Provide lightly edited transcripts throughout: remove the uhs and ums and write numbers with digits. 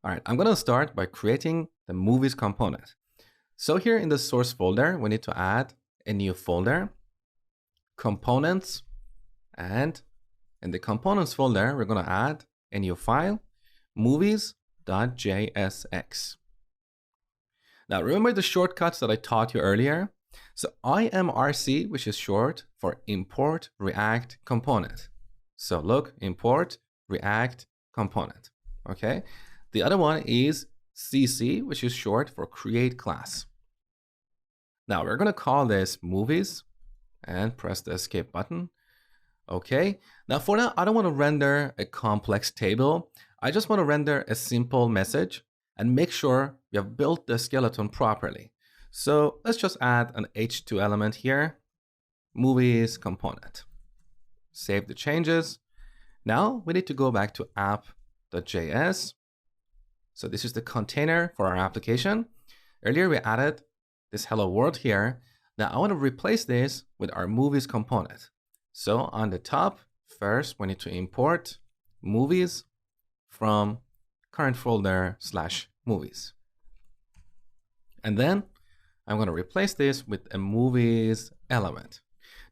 All right, I'm going to start by creating the movies component. So here in the source folder, we need to add a new folder, components, and in the components folder, we're going to add a new file, movies.jsx. Now remember the shortcuts that I taught you earlier? So IMRC, which is short for import react component. So look, import react component, okay? The other one is CC, which is short for create class. Now we're gonna call this movies and press the escape button. Okay, now for now, I don't wanna render a complex table. I just wanna render a simple message and make sure we have built the skeleton properly. So let's just add an H2 element here, movies component. Save the changes. Now we need to go back to app.js. So this is the container for our application. Earlier we added this hello world here. Now I want to replace this with our movies component. So on the top, first we need to import movies from current folder /movies. And then I'm going to replace this with a movies element.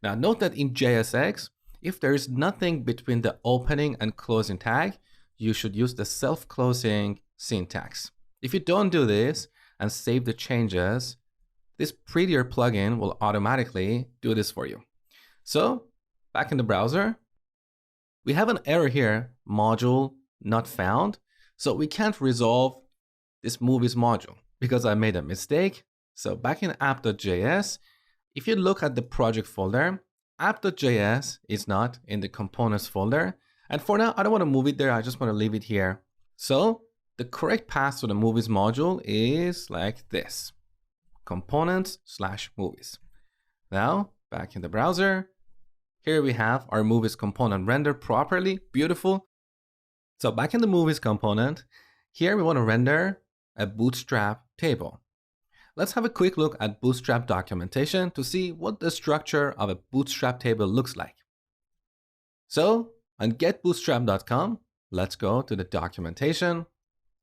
Now note that in JSX, if there is nothing between the opening and closing tag, you should use the self-closing syntax. If you don't do this and save the changes, this prettier plugin will automatically do this for you. So back in the browser, we have an error here, module not found. So we can't resolve this movies module because I made a mistake. So back in app.js, if you look at the project folder, app.js is not in the components folder. And for now, I don't want to move it there. I just want to leave it here. So the correct path to the movies module is like this, components/movies. Now back in the browser, here we have our movies component rendered properly, beautiful. So back in the movies component, here we want to render a bootstrap table. Let's have a quick look at bootstrap documentation to see what the structure of a bootstrap table looks like. So on getbootstrap.com, let's go to the documentation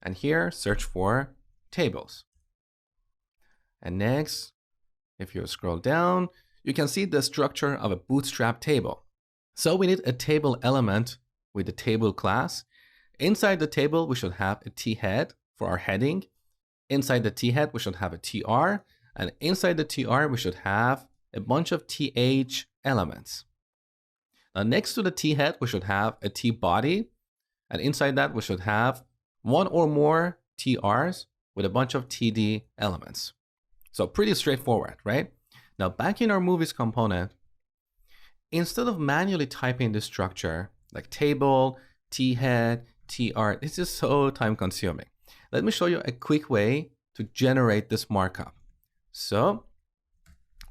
and here search for tables. And next, if you scroll down, you can see the structure of a bootstrap table. So we need a table element with the table class. Inside the table, we should have a t-head for our heading. Inside the t-head, we should have a tr. And inside the tr, we should have a bunch of th elements. Now next to the t-head, we should have a t-body. And inside that, we should have one or more TRs with a bunch of TD elements. So pretty straightforward, right? Now back in our movies component, instead of manually typing the structure like table, t-head, tr, this is so time consuming. Let me show you a quick way to generate this markup. So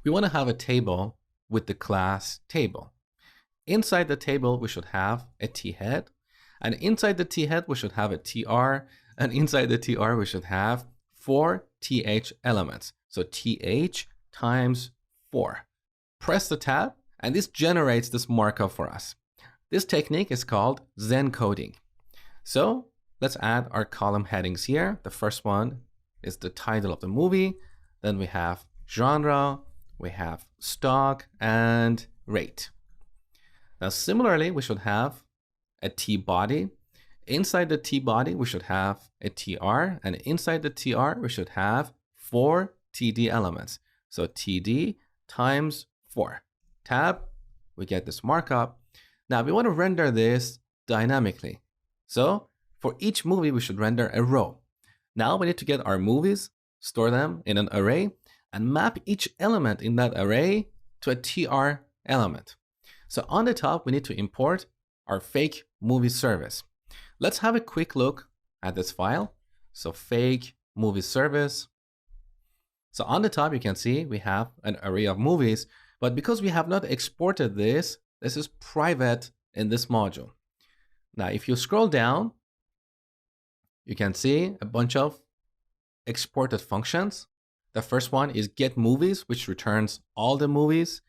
we want to have a table with the class table. Inside the table, we should have a t-head. And inside the t-head, we should have a tr. And inside the tr, we should have 4 th elements. So th times 4. Press the tab, and this generates this markup for us. This technique is called Zen coding. So let's add our column headings here. The first one is the title of the movie. Then we have genre, we have stock, and rate. Now similarly, we should have a t-body. Inside the t-body, we should have a tr, and inside the tr, we should have 4 td elements. So td times 4. Tab, we get this markup. Now we want to render this dynamically. So for each movie, we should render a row. Now we need to get our movies, store them in an array, and map each element in that array to a tr element. So on the top, we need to import our fake movie service. Let's have a quick look at this file. So fake movie service. So on the top, you can see we have an array of movies, but because we have not exported this, this is private in this module. Now, if you scroll down, you can see a bunch of exported functions. The first one is get movies, which returns all the movies.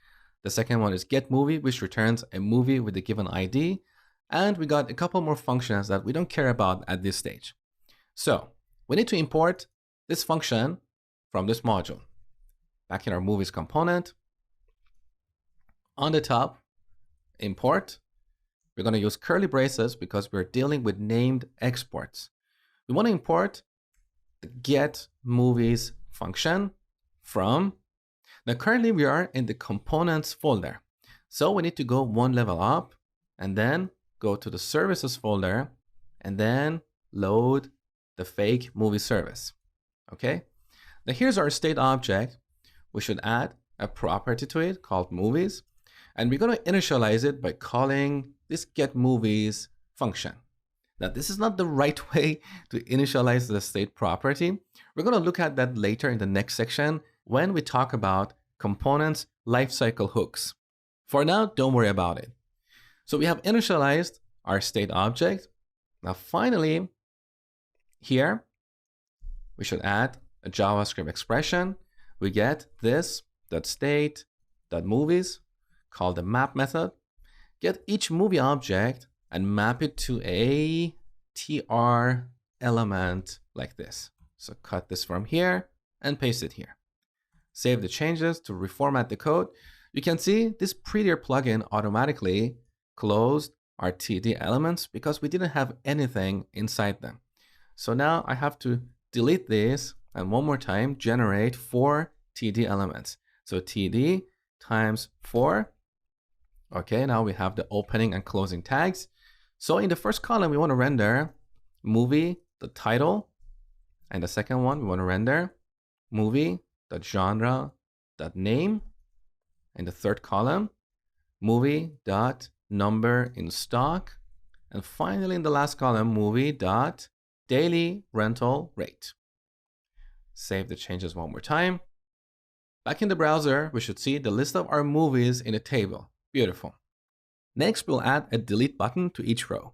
The second one is get movie, which returns a movie with a given ID. And we got a couple more functions that we don't care about at this stage. So we need to import this function from this module. Back in our movies component, on the top, import. We're going to use curly braces because we're dealing with named exports. We want to import the get movies function from. Now currently we are in the components folder. So we need to go one level up and then go to the services folder and then load the fake movie service. Okay. Now here's our state object. We should add a property to it called movies. And we're going to initialize it by calling this getMovies function. Now, this is not the right way to initialize the state property. We're going to look at that later in the next section when we talk about components lifecycle hooks. For now, don't worry about it. So we have initialized our state object. Now, finally, here, we should add a JavaScript expression. We get this.state.movies, call the map method, get each movie object and map it to a tr element like this. So cut this from here and paste it here. Save the changes to reformat the code. You can see this Prettier plugin automatically closed our TD elements because we didn't have anything inside them. So now I have to delete this and one more time generate 4 TD elements. So TD times 4. Okay, now we have the opening and closing tags. So in the first column, we want to render movie, the title. And the second one, we want to render movie, the genre, that name. In the third column, movie dot number in stock. And finally, in the last column, movie dot daily rental rate. Save the changes one more time. Back in the browser, we should see the list of our movies in a table. Beautiful. Next, we'll add a delete button to each row.